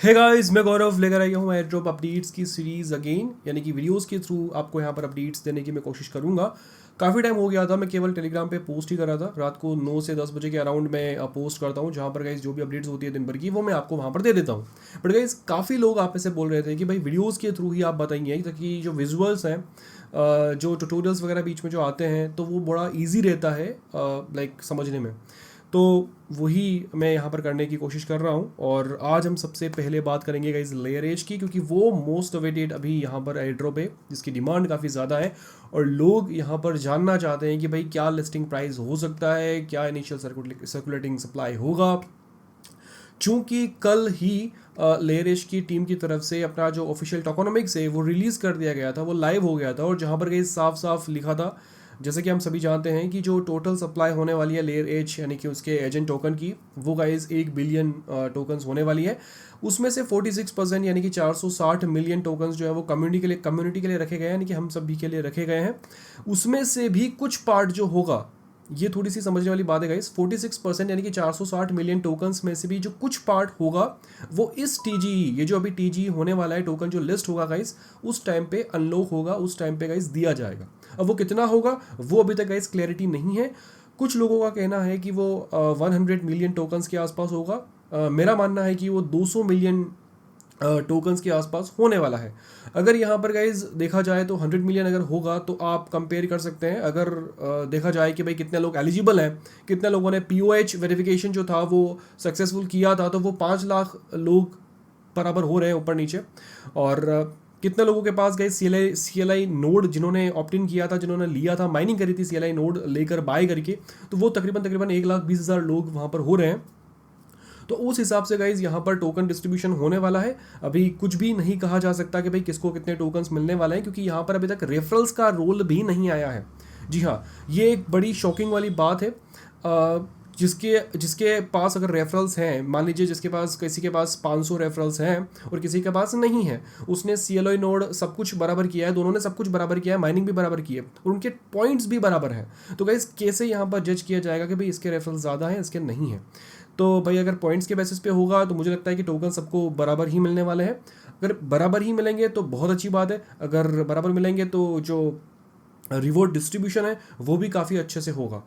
Hey guys, मैं गौरव लेकर आया हूँ एयर ड्रॉप अपडेट्स की सीरीज़ अगेन, यानी कि वीडियोस के थ्रू आपको यहाँ पर अपडेट्स देने की मैं कोशिश करूँगा। काफ़ी टाइम हो गया था, मैं केवल टेलीग्राम पे पोस्ट ही कर रहा था। रात को 9 से 10 बजे के अराउंड मैं पोस्ट करता हूँ, जहाँ पर गाइस जो भी अपडेट्स होती है दिन भर की वो मैं आपको वहाँ पर दे देता हूँ। बट गाइस काफ़ी लोग आप में से बोल रहे थे कि भाई वीडियोज़ के थ्रू ही आप बताइए, ताकि जो विजुअल्स हैं, जो ट्यूटोरियल्स वगैरह बीच में जो आते हैं तो वो बड़ा ईजी रहता है लाइक समझने में। तो वही मैं यहाँ पर करने की कोशिश कर रहा हूँ। और आज हम सबसे पहले बात करेंगे गाइस लेयर एज की, क्योंकि वो मोस्ट अवेटेड अभी यहाँ पर एयर ड्रॉप है जिसकी डिमांड काफ़ी ज़्यादा है। और लोग यहाँ पर जानना चाहते हैं कि भाई क्या लिस्टिंग प्राइस हो सकता है, क्या इनिशियल सर्कुलेटिंग सप्लाई होगा। चूंकि कल ही लेयर एज की टीम की तरफ से अपना जो ऑफिशियल टोकोनॉमिक्स है वो रिलीज़ कर दिया गया था, वो लाइव हो गया था। और जहाँ पर गाइस साफ साफ लिखा था, जैसे कि हम सभी जानते हैं कि जो टोटल सप्लाई होने वाली है लेयर एज यानी कि उसके एजेंट टोकन की, वो गाइस 1 बिलियन टोकन्स होने वाली है। उसमें से 46% यानी कि 460 मिलियन टोकन्स जो है वो कम्युनिटी के लिए रखे गए हैं, यानी कि हम सभी के लिए रखे गए हैं। उसमें से भी कुछ पार्ट जो होगा, ये थोड़ी सी समझने वाली बात है गाइस, 46% यानी कि 460 मिलियन टोकन्स में से भी जो कुछ पार्ट होगा वो इस टीजीई, ये जो अभी टीजीई होने वाला है टोकन जो लिस्ट होगा गाइस, उस टाइम पे अनलॉक होगा, उस टाइम पे गाइस दिया जाएगा। अब वो कितना होगा वो अभी तक गाइस क्लैरिटी नहीं है। कुछ लोगों का कहना है कि वो 100 मिलियन टोकन्स के आसपास होगा। मेरा मानना है कि वो 200 मिलियन टोकन्स के आसपास होने वाला है। अगर यहाँ पर गाइज देखा जाए तो 100 मिलियन अगर होगा तो आप कंपेयर कर सकते हैं। अगर देखा जाए कि भाई कितने लोग एलिजिबल हैं, कितने लोगों ने पीओएच वेरिफिकेशन जो था वो सक्सेसफुल किया था, तो वो 5 लाख लोग बराबर हो रहे हैं ऊपर नीचे। और कितने लोगों के पास गए सी एल आई नोड, जिन्होंने ऑप्ट इन किया था, जिन्होंने लिया था, माइनिंग करी थी सी एल आई नोड लेकर बाय करके, तो वो तकरीबन तकरीबन 1,20,000 लोग वहाँ पर हो रहे हैं। तो उस हिसाब से गाइज यहाँ पर टोकन डिस्ट्रीब्यूशन होने वाला है। अभी कुछ भी नहीं कहा जा सकता कि भाई किसको कितने टोकन्स मिलने वाले हैं, क्योंकि यहाँ पर अभी तक रेफरल्स का रोल भी नहीं आया है। जी हाँ, ये एक बड़ी शॉकिंग वाली बात है। जिसके जिसके पास अगर रेफरल्स हैं, मान लीजिए जिसके पास, किसी के पास 500 रेफरल्स हैं और किसी के पास नहीं है, उसने सी एल आई नोड सब कुछ बराबर किया है, दोनों ने सब कुछ बराबर किया है, माइनिंग भी बराबर की है और उनके पॉइंट्स भी बराबर हैं, तो गाइस कैसे यहाँ पर जज किया जाएगा कि भाई इसके रेफरल्स ज़्यादा हैं इसके नहीं है। तो भाई अगर पॉइंट्स के बेसिस पे होगा तो मुझे लगता है कि टोकन सबको बराबर ही मिलने वाले हैं। अगर बराबर ही मिलेंगे तो बहुत अच्छी बात है, अगर बराबर मिलेंगे तो जो रिवॉर्ड डिस्ट्रीब्यूशन है वो भी काफ़ी अच्छे से होगा।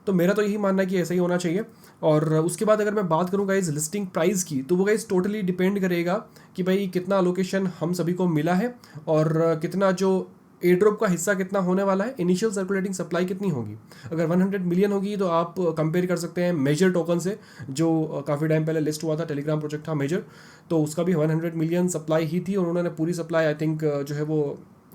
तो मेरा तो यही मानना है कि ऐसा ही होना चाहिए। और उसके बाद अगर मैं बात करूँ गाइज लिस्टिंग प्राइस की, तो वो गाइज टोटली डिपेंड करेगा कि भाई कितना अलोकेशन हम सभी को मिला है और कितना जो एयर ड्रॉप का हिस्सा कितना होने वाला है, इनिशियल सर्कुलेटिंग सप्लाई कितनी होगी। अगर 100 मिलियन होगी तो आप कंपेयर कर सकते हैं मेजर टोकन से, जो काफ़ी टाइम पहले लिस्ट हुआ था, टेलीग्राम प्रोजेक्ट था मेजर, तो उसका भी 100 मिलियन सप्लाई ही थी और उन्होंने पूरी सप्लाई आई थिंक जो है वो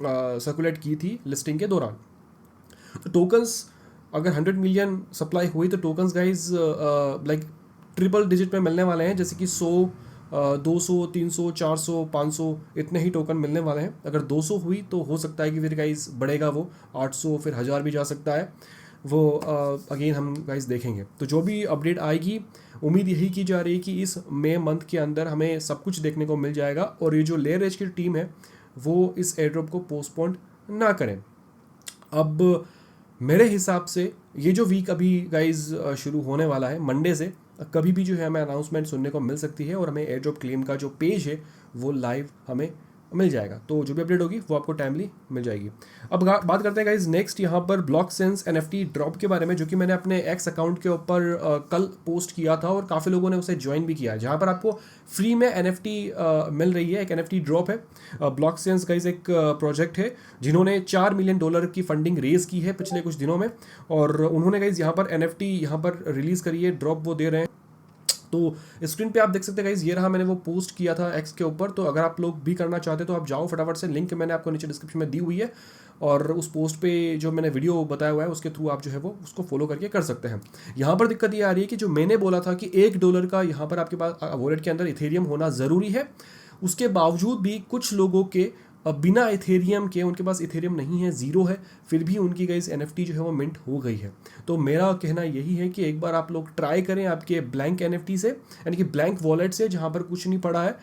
सर्कुलेट की थी लिस्टिंग के दौरान। तो टोकन्स अगर 100 मिलियन सप्लाई हुई तो tokens guys like triple digit में मिलने वाले हैं, जैसे कि 100, 200, 300, 400, 500 इतने ही टोकन मिलने वाले हैं। अगर 200 हुई तो हो सकता है कि फिर गाइज बढ़ेगा, वो 800 फिर 1000 भी जा सकता है। वो अगेन हम गाइज देखेंगे। तो जो भी अपडेट आएगी, उम्मीद यही की जा रही है कि इस मई मंथ के अंदर हमें सब कुछ देखने को मिल जाएगा और ये जो लेयर एज की टीम है वो इस एयर ड्रॉप को पोस्टपोन ना करें। अब मेरे हिसाब से ये जो वीक अभी गाइज शुरू होने वाला है मंडे से, कभी भी जो है हमें अनाउंसमेंट सुनने को मिल सकती है और हमें एयर ड्रॉप क्लेम का जो पेज है वो लाइव हमें मिल जाएगा। तो जो भी अपडेट होगी वो आपको टाइमली मिल जाएगी। अब बात करते हैं गाइज नेक्स्ट यहाँ पर ब्लॉक सेंस एनएफटी ड्रॉप के बारे में, जो कि मैंने अपने एक्स अकाउंट के ऊपर कल पोस्ट किया था और काफ़ी लोगों ने उसे ज्वाइन भी किया है, जहाँ पर आपको फ्री में एनएफटी मिल रही है। एक एनएफटी ड्रॉप है। ब्लॉक सेंस गाइज एक प्रोजेक्ट है जिन्होंने $4 मिलियन की फंडिंग रेज की है पिछले कुछ दिनों में, और उन्होंने गाइज यहाँ पर एनएफटी यहाँ पर रिलीज़ करी है, ड्रॉप वो दे रहे हैं। तो स्क्रीन पे आप देख सकते हैं गाइज, ये रहा, मैंने वो पोस्ट किया था एक्स के ऊपर। तो अगर आप लोग भी करना चाहते हो तो आप जाओ फटाफट से, लिंक मैंने आपको नीचे डिस्क्रिप्शन में दी हुई है और उस पोस्ट पे जो मैंने वीडियो बताया हुआ है उसके थ्रू आप जो है वो उसको फॉलो करके कर सकते हैं। यहाँ पर दिक्कत ये आ रही है कि जो मैंने बोला था कि $1 का यहाँ पर आपके पास वॉलेट के अंदर इथेरियम होना ज़रूरी है, उसके बावजूद भी कुछ लोगों के बिना इथेरियम के, उनके पास इथेरियम नहीं है, ज़ीरो है, फिर भी उनकी गाइस एनएफटी जो है वो मिंट हो गई है। तो मेरा कहना यही है कि एक बार आप लोग ट्राई करें आपके ब्लैंक एनएफटी से, यानी कि ब्लैंक वॉलेट से जहाँ पर कुछ नहीं पड़ा है।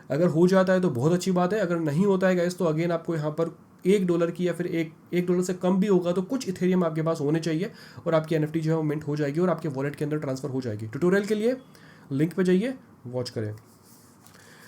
अगर हो जाता है तो बहुत अच्छी बात है, अगर नहीं होता है गाइस तो अगेन आपको यहाँ पर $1 की या फिर एक डॉलर से कम भी होगा तो कुछ इथेरियम आपके पास होने चाहिए और आपकी एनएफटी जो है वो मिंट हो जाएगी और आपके वॉलेट के अंदर ट्रांसफर हो जाएगी। ट्यूटोरियल के लिए लिंक पे जाइए, वॉच करें।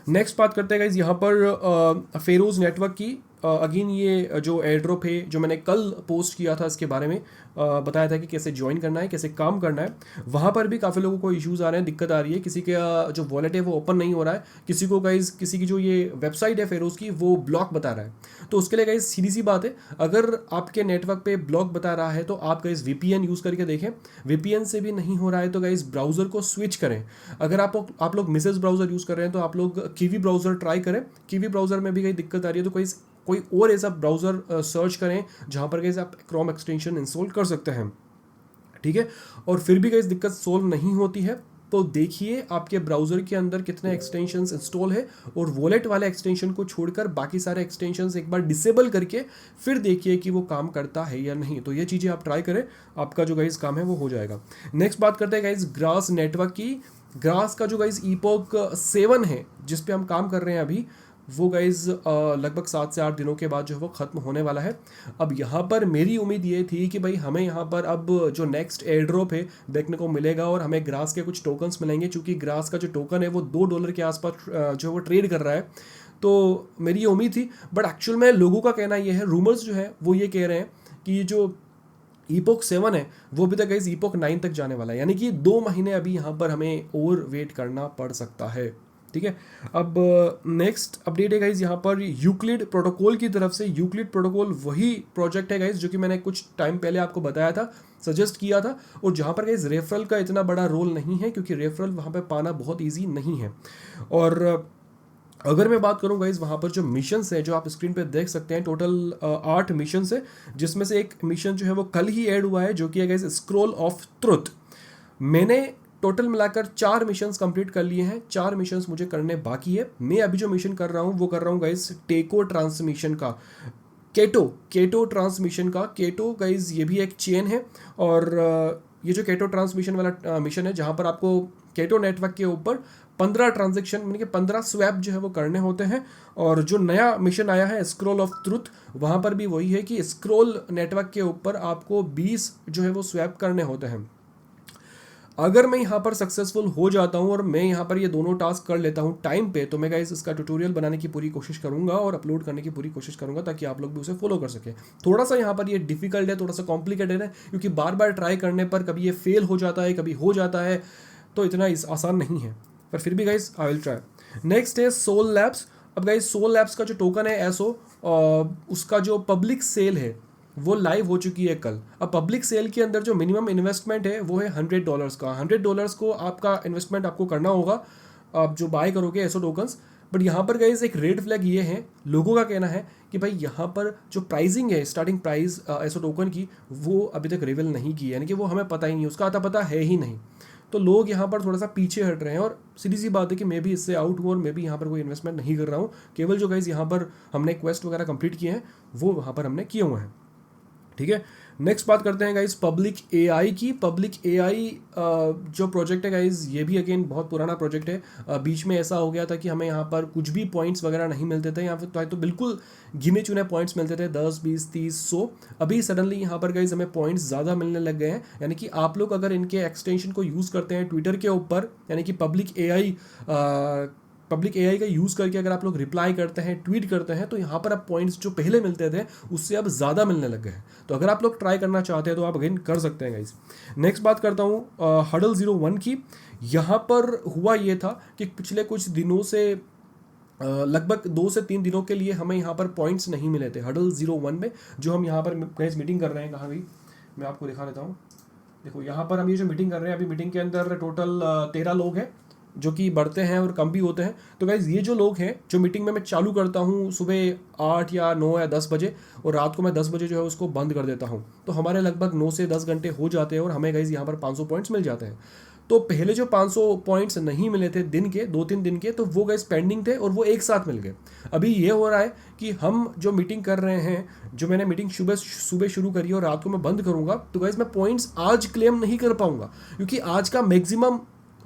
नेक्स्ट बात करते हैं गाइज यहाँ पर फेरोज नेटवर्क की। अगेन ये जो एयर ड्रॉप है जो मैंने कल पोस्ट किया था इसके बारे में बताया था कि कैसे ज्वाइन करना है, कैसे काम करना है। वहाँ पर भी काफ़ी लोगों को इश्यूज़ आ रहे हैं, दिक्कत आ रही है, किसी का जो वॉलेट है वो ओपन नहीं हो रहा है, किसी को गाइज किसी की जो ये वेबसाइट है फेरोज की वो ब्लॉक बता रहा है। तो उसके लिए गाइज सीधी सी बात है, अगर आपके नेटवर्क पे ब्लॉक बता रहा है तो आप गाइज VPN यूज़ करके देखें। VPN से भी नहीं हो रहा है तो गाइज ब्राउज़र को स्विच करें। अगर आप लोग मिसेस ब्राउज़र यूज़ कर रहे हैं तो आप लोग कीवी ब्राउज़र ट्राई करें। कीवी ब्राउज़र में भी कहीं दिक्कत आ रही है तो कोई और ऐसा ब्राउज़र सर्च करें जहाँ पर गाइस आप क्रोम एक्सटेंशन इंस्टॉल कर सकते हैं, ठीक है। और फिर भी गाइस दिक्कत सोल्व नहीं होती है तो देखिए आपके ब्राउज़र के अंदर कितने एक्सटेंशंस इंस्टॉल है और वॉलेट वाले एक्सटेंशन को छोड़कर बाकी सारे एक्सटेंशंस एक बार डिसेबल करके फिर देखिए कि वो काम करता है या नहीं। तो ये चीज़ें आप ट्राई करें, आपका जो गाइस काम है वो हो जाएगा। नेक्स्ट बात करते हैं गाइस ग्रास नेटवर्क की। ग्रास का जो गाइस ईपोक 7 है जिस पे हम काम कर रहे हैं अभी, वो गाइज लगभग 7 से 8 दिनों के बाद जो है वो ख़त्म होने वाला है। अब यहाँ पर मेरी उम्मीद ये थी कि भाई हमें यहाँ पर अब जो नेक्स्ट एयर ड्रॉप है देखने को मिलेगा और हमें ग्रास के कुछ टोकन्स मिलेंगे, क्योंकि ग्रास का जो टोकन है वो $2 के आसपास जो है वो ट्रेड कर रहा है। तो मेरी ये उम्मीद थी, बट एक्चुअल में लोगों का कहना ये है, रूमर्स जो है वो ये कह रहे हैं कि जो ईपोक 7 है वो अभी तक गाइज ईपोक 9 तक जाने वाला है, यानी कि 2 महीने अभी यहाँ पर हमें और वेट करना पड़ सकता है, ठीक है। अब नेक्स्ट अपडेट है गाइज यहाँ पर यूक्लिड प्रोटोकॉल की तरफ से। यूक्लिड प्रोटोकॉल वही प्रोजेक्ट है गाइज जो कि मैंने कुछ टाइम पहले आपको बताया था, सजेस्ट किया था, और जहाँ पर गाइज रेफरल का इतना बड़ा रोल नहीं है क्योंकि रेफरल वहाँ पे पाना बहुत ईजी नहीं है। और अगर मैं बात करूँ गाइज वहाँ पर जो मिशंस है जो आप स्क्रीन पे देख सकते हैं, टोटल 8 मिशंस है, जिसमें से एक मिशन जो है वो कल ही ऐड हुआ है जो कि है गाइज स्क्रॉल ऑफ ट्रुथ। मैंने टोटल मिलाकर 4 मिशंस कंप्लीट कर लिए हैं, 4 मिशंस मुझे करने बाकी है। मैं अभी जो मिशन कर रहा हूँ वो कर रहा हूँ गाइज टेको ट्रांसमिशन का, केटो ट्रांसमिशन का। केटो गाइज ये भी एक चेन है और ये जो केटो ट्रांसमिशन वाला मिशन है जहाँ पर आपको केटो नेटवर्क के ऊपर 15 ट्रांजेक्शन यानी कि 15 स्वैप जो है वो करने होते हैं। और जो नया मिशन आया है स्क्रॉल ऑफ ट्रुथ, वहाँ पर भी वही है कि स्क्रॉल नेटवर्क के ऊपर आपको 20 जो है वो स्वैप करने होते हैं। अगर मैं यहाँ पर सक्सेसफुल हो जाता हूँ और मैं यहाँ पर ये दोनों टास्क कर लेता हूँ टाइम पे, तो मैं गाइस इसका ट्यूटोरियल बनाने की पूरी कोशिश करूँगा और अपलोड करने की पूरी कोशिश करूँगा ताकि आप लोग भी उसे फॉलो कर सकें। थोड़ा सा यहाँ पर ये डिफिकल्ट है, थोड़ा सा कॉम्प्लिकेटेड है, क्योंकि बार बार ट्राई करने पर कभी ये फेल हो जाता है, कभी हो जाता है, तो इतना आसान नहीं है, पर फिर भी guys I will try. Next है सोल लैब्स। अब गाइस सोल लैब्स का जो टोकन है एसओ, उसका जो पब्लिक सेल है वो लाइव हो चुकी है कल। अब पब्लिक सेल के अंदर जो मिनिमम इन्वेस्टमेंट है वो है $100 का। $100 को आपका इन्वेस्टमेंट आपको करना होगा आप जो बाय करोगे एसओ टोकन्स। बट यहाँ पर गाइस एक रेड फ्लैग ये है, लोगों का कहना है कि भाई यहाँ पर जो प्राइसिंग है स्टार्टिंग प्राइस एसओ टोकन की वो अभी तक रिवील नहीं की है, यानी कि वो हमें पता ही नहीं, उसका आता पता है ही नहीं। तो लोग यहाँ पर थोड़ा सा पीछे हट रहे हैं और सीधी सी बात है कि मैं भी इससे आउट हूँ और मैं भी यहाँ पर कोई इन्वेस्टमेंट नहीं कर रहा हूँ। केवल जो गाइस यहाँ पर हमने क्वेस्ट वगैरह कंप्लीट किए हैं वो वहाँ पर हमने किए हुए हैं, ठीक है। नेक्स्ट बात करते हैं गाइज पब्लिक एआई की। पब्लिक एआई जो प्रोजेक्ट है गाइज ये भी अगेन बहुत पुराना प्रोजेक्ट है। बीच में ऐसा हो गया था कि हमें यहाँ पर कुछ भी पॉइंट्स वगैरह नहीं मिलते थे, यहाँ पर तो बिल्कुल गिने चुने पॉइंट्स मिलते थे 10, 20, 30, 100। अभी सडनली यहाँ पर गाइज हमें पॉइंट्स ज़्यादा मिलने लग गए हैं, यानी कि आप लोग अगर इनके एक्सटेंशन को यूज़ करते हैं ट्विटर के ऊपर, यानी कि पब्लिक एआई का यूज़ करके अगर आप लोग रिप्लाई करते हैं, ट्वीट करते हैं, तो यहाँ पर अब पॉइंट्स जो पहले मिलते थे उससे अब ज़्यादा मिलने लग गए हैं। तो अगर आप लोग ट्राई करना चाहते हैं तो आप अगेन कर सकते हैं गाइस। नेक्स्ट बात करता हूँ हडल 01 की। यहाँ पर हुआ ये था कि पिछले कुछ दिनों से लगभग 2 से 3 दिनों के लिए हमें यहाँ पर पॉइंट्स नहीं मिले थे हडल 01 में, जो हम यहाँ पर गाइस मीटिंग कर रहे हैं। कहाँ गई, मैं आपको दिखा देता हूँ। देखो यहाँ पर हम ये जो मीटिंग कर रहे हैं, अभी मीटिंग के अंदर टोटल 13 लोग हैं जो कि बढ़ते हैं और कम भी होते हैं। तो गाइज ये जो लोग हैं जो मीटिंग में मैं चालू करता हूँ सुबह 8 या 9 या 10 बजे और रात को मैं 10 बजे जो है उसको बंद कर देता हूँ, तो हमारे लगभग 9 से 10 घंटे हो जाते हैं और हमें गाइज यहाँ पर 500 पॉइंट्स मिल जाते हैं। तो पहले जो 500 पॉइंट्स नहीं मिले थे दिन के 2-3 दिन के, तो वो गाइज पेंडिंग थे और वो एक साथ मिल गए। अभी ये हो रहा है कि हम जो मीटिंग कर रहे हैं, जो मैंने मीटिंग सुबह शुरू करी और रात को मैं बंद करूँगा, तो गाइज मैं पॉइंट्स आज क्लेम नहीं कर पाऊँगा क्योंकि आज का मैक्सिमम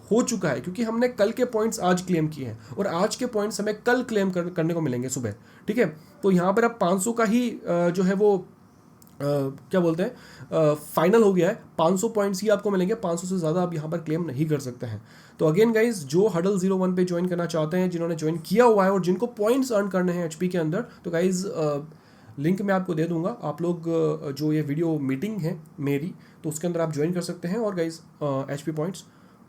हो चुका है, क्योंकि हमने कल के पॉइंट्स आज क्लेम किए हैं और आज के पॉइंट्स हमें कल क्लेम करने को मिलेंगे सुबह, ठीक है। तो यहाँ पर अब 500 का ही जो है वो क्या बोलते हैं, फाइनल हो गया है। 500 पॉइंट्स ही आपको मिलेंगे, 500 से ज़्यादा आप यहाँ पर क्लेम नहीं कर सकते हैं। तो अगेन गाइज, जो हडल 01 पे ज्वाइन करना चाहते हैं, जिन्होंने ज्वाइन किया हुआ है और जिनको पॉइंट्स अर्न करने हैं एचपी के अंदर, तो गाइज लिंक मैं आपको दे दूंगा। आप लोग जो ये वीडियो मीटिंग है मेरी, तो उसके अंदर आप ज्वाइन कर सकते हैं और गाइज एचपी पॉइंट्स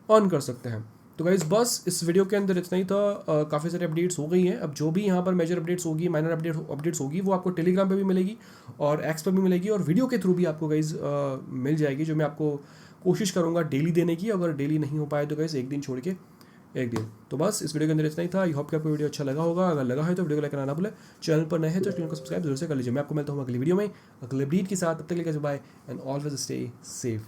अर्न कर सकते हैं। तो गाइज बस इस वीडियो के अंदर इतना ही था। काफ़ी सारी अपडेट्स हो गई हैं। अब जो भी यहाँ पर मेजर अपडेट्स होगी, माइनर अपडेट्स होगी, वो आपको टेलीग्राम पे भी मिलेगी और एक्स पर भी मिलेगी और वीडियो के थ्रू भी आपको गाइज मिल जाएगी, जो मैं आपको कोशिश करूँगा डेली देने की। अगर डेली नहीं हो पाए तो गाइज एक दिन छोड़ के एक दिन। तो बस इस वीडियो के अंदर इतना ही था। आई होप कि आपको वीडियो अच्छा लगा होगा। अगर लगा है तो वीडियो को लाइक करना ना भूलें। चैनल पर नए हैं तो चैनल को सब्सक्राइब जरूर से कर लीजिए। मैं आपको मिलता हूँ अगली वीडियो में अगले अपडेट के साथ। तब तक के लिए bye and always stay safe.